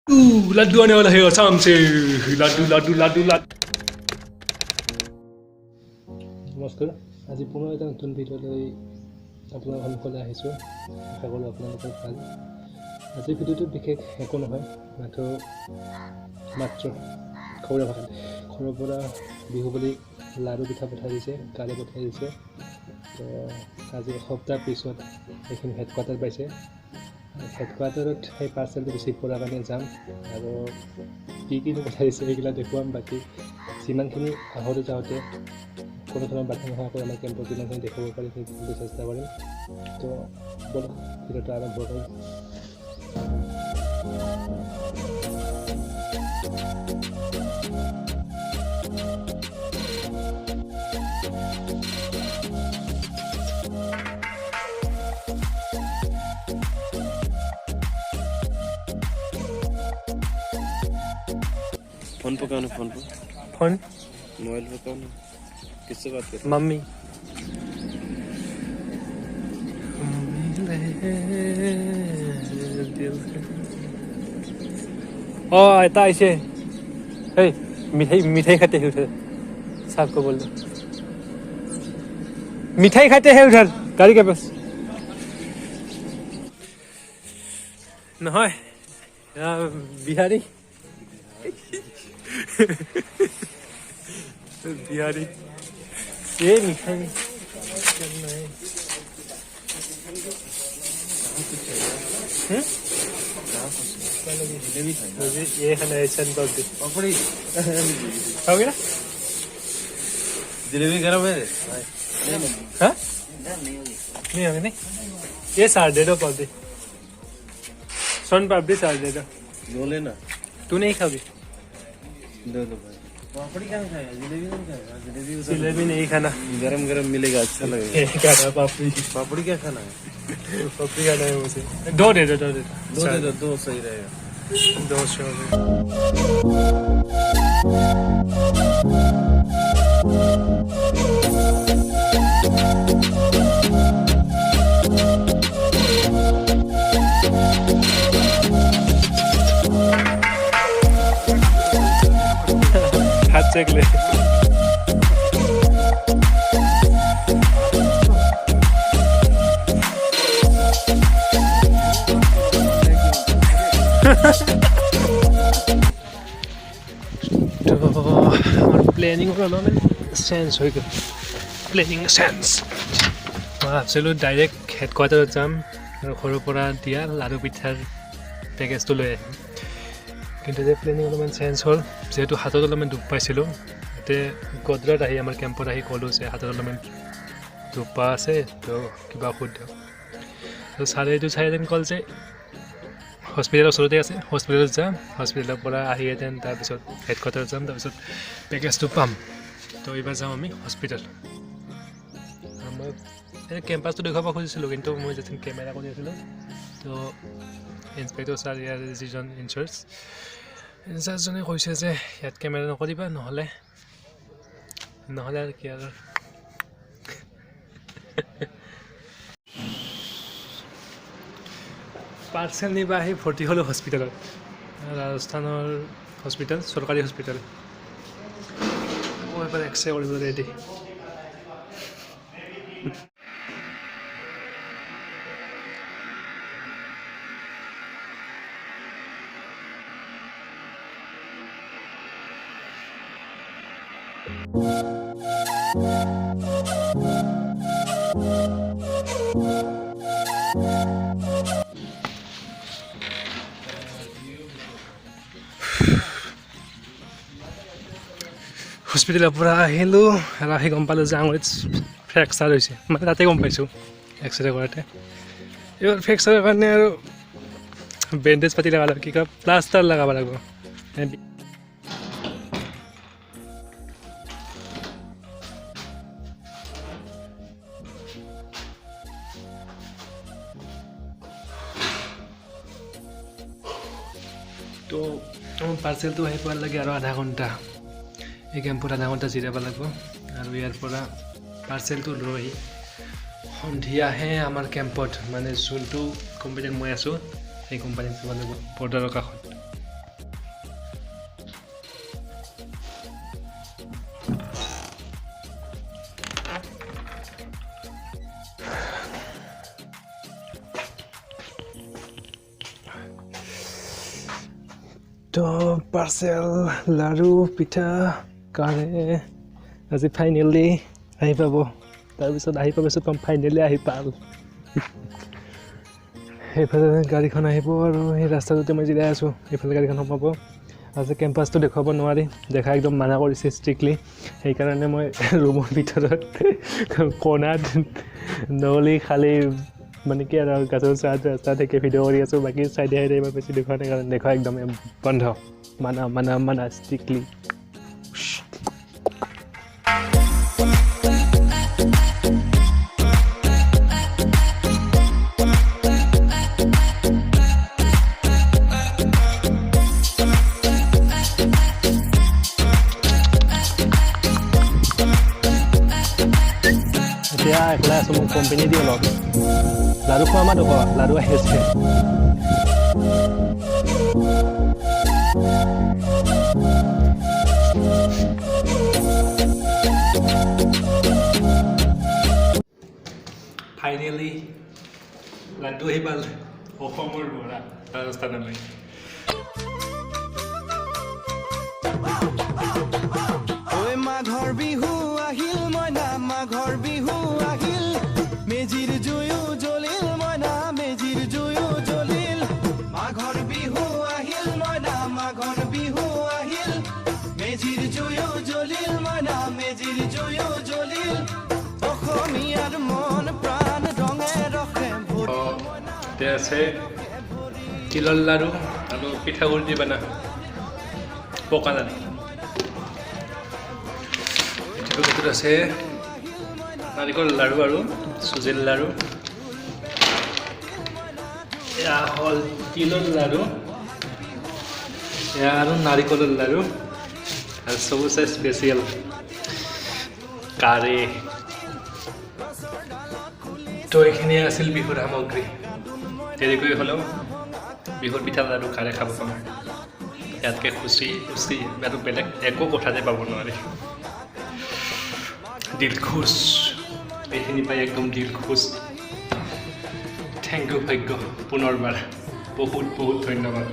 लड्डू आने वाला है आसाम से लड्डू लड्डू लड्डू लड्डू নমস্কাৰ আজি পুনৰ এটা নতুন ভিডিঅ' লৈ আপোনাৰ সন্মুখলৈ আহিছোঁ আশা কৰোঁ আপোনালোকৰ ভাল আজিৰ ভিডিঅ'টোত বিশেষ একো নহয় মাত্ৰ ঘৰৰ পৰা বিহু বুলি লাড়ু পিঠা পঠাই দিছে গাড়ী পঠাই দিছে তো আজি এসপ্তাহ পিছত এইখিনি হেডকোৱাৰ্টাৰ পাইছে হেডকোৱাৰ্টাৰত সেই পাৰ্চেলটো ৰিচিভ কৰাৰ কাৰণে যাম আৰু কি পঠাই দিছে সেইবিলাক দেখুৱাম বাকী যিমানখিনি আহোঁতে যাওঁতে কোনো ধৰণৰ বাধা নোহোৱাকৈ আমাৰ কেম্পৰ যিমানখিনি দেখাব পাৰি সেইখিনি চেষ্টা কৰিম তো বলক ভিডিঅ'টো আৰম্ভ কৰিম फोन पकाओ ना फोन मोबाइल पकाओ ना किससे बात कर मम्मी ओ आता ऐसे हे मिठाई खाते हैं उधर साहब को बोल दो मिठाई खाते हैं उधर गाड़ी के पास নহয় बिहारी बिहारी ये मिठाई मुझे ये खाना है सन पापड़ी पापड़ी खाओगे ना जलेबी गरम है हाँ नहीं होगी नहीं ये सार दे दो पापड़ी सन पापड़ी सार दे दो दो लेना तू नहीं खाओगी दो दो भाई पापड़ी क्या खाएगा जलेबी नहीं खाएगा जलेबी नहीं खाना गरम गरम मिलेगा अच्छा लगेगा ये खाना पापड़ी पापड़ी क्या खाना है पापड़ी खाना है मुझे दो दे दो दो सही रहेगा 200 हाथ चेक ले तो और प्लानिंग अलपमान চেঞ্জ হৈ গ'ল প্লেনিং চেঞ্জ মই ভাবিছিলোঁ ডাইৰেক্ট হেডকোৱাৰ্টাৰত যাম আৰু ঘৰৰ পৰা দিয়া লাড়ু পিঠাৰ পেকেজটো লৈ আহিম কিন্তু যে প্লেনিং অলপমান চেঞ্জ হ'ল যিহেতু হাতত অলপমান দুখ পাইছিলোঁ তাতে গড্ৰাত আহি আমাৰ কেম্পত আহি ক'লোঁ যে হাতত অলপমান দুখ পোৱা আছে তো কিবা ঔষধ দিয়ক তো চাৰে ক'ল যে হস্পিটেলৰ ওচৰতে আছে হস্পিটেলত যাম হস্পিটেলৰ পৰা আহি এতেন তাৰপিছত হেডকোৱাৰ্টাৰত যাম তাৰপিছত পেকেজটো পাম তো এইবাৰ যাম আমি হস্পিটেল মই এই কেম্পাছটো দেখুৱাব খুজিছিলোঁ কিন্তু মই যেতিয়া কেমেৰা কৰি আছিলোঁ তো ইন্সপেক্টৰ ছাৰ ইয়াৰ যিজন ইনচাৰ্জজনে কৈছে যে ইয়াত কেমেৰা নকৰিবা নহ'লে আৰু কি আৰু পাৰ্চেল নিবা আহি ভৰ্তি হ'লোঁ হস্পিটেলত ৰাজস্থানৰ হস্পিটেল চৰকাৰী হস্পিটেল মই এবাৰ এক্সৰে কৰিব ৰেডি হস্পিটেলৰ পৰা আহিলোঁ আৰু আহি গম পালোঁ যে আঙুলিত ফ্ৰেকচাৰ হৈছে মানে তাতে গম পাইছোঁ এক্সৰে কৰাতে এইবাৰ ফ্ৰেকচাৰৰ কাৰণে আৰু বেণ্ডেজ পাতি লগাব লাগিব কি কয় প্লাষ্টাৰ লগাব লাগিব তো পাৰ্চেলটো আহি পোৱাৰ লাগে আৰু আধা ঘণ্টা এই কেম্পত আধা ঘণ্টা জিৰাব লাগিব আৰু ইয়াৰ পৰা পাৰ্চেলটো লৈ সন্ধিয়াহে আমাৰ কেম্পত মানে যোনটো কোম্পানীত মই আছোঁ সেই কোম্পানীত যাব লাগিব বৰ্ডাৰৰ কাষত তো পাৰ্চেল লাড়ু পিঠা কাৰে আজি ফাইনেলি আহি পাব তাৰপিছত আহি পাব পিছত ফাইনেলি আহি পাল সেইফালে গাড়ীখন আহিব আৰু সেই ৰাস্তাটোতে মই জিৰাই আছোঁ এইফালে গাড়ীখন সোমাব আজি কেম্পাছটো দেখুৱাব নোৱাৰি দেখা একদম মানা কৰিছে ষ্ট্ৰিক্টলি সেইকাৰণে মই ৰুমৰ ভিতৰত কোণাত নহ'লে খালি মানে কি আৰু গাছৰ ৰাস্তা থেকে ভিডিঅ' কৰি আছোঁ বাকী চাইডে চাইডে মই বেছি দেখুৱা নাই কাৰণ দেখুৱা একদম বন্ধ মানা ষ্ট্ৰিক্টলি এতিয়া একলাই আছোঁ মোক কোম্পানী দি অলপ লাড়ু খোৱা আমাৰ দেখুৱা লাড়ু আহি আছে ফাইনেলি লাড্ডু আহি পাল অসমৰ ল'ৰা ৰাজস্থানলৈ মাঘৰ বিহু আহিল মইনা মাঘৰ বিহু আহিল মেজিৰ জুয়ো জ্বলিল মইনা মেজিৰ জুয়ো জ্বলিল মাঘৰ বিহু আহিল মইনা মাঘৰ বিহু আহিল মেজিৰ জুয়ো জ্বলিল মইনা মেজিৰ জুয়ো জ্বলিল অসমীয়াৰ মন প্ৰাণ ৰঙে ৰখে এতিয়া আছে তিলৰ লাড়ু আৰু পিঠাগুড়ি দি বনা পকা লাড়ু ভিতৰত আছে নাৰিকল লাড়ু আৰু চুজিৰ লাড়ু এয়া হ'ল তিলৰ লাড়ু এয়া আৰু নাৰিকলৰ লাড়ু আৰু চবচে স্পেচিয়েল কাৰে তো এইখিনিয়ে আছিল বিহুৰ সামগ্ৰী দেৰিকৈ হ'লেও বিহুৰ পিঠা লাড়ু কাৰে খাব পাম ইয়াতকৈ খুচি আৰু বেলেগ একো কথাতে পাব নোৱাৰি দিল খুচ এইখিনি পাই একদম দিল খুচ থেংক ইউ ভাগ্য পুনৰবাৰ বহুত বহুত ধন্যবাদ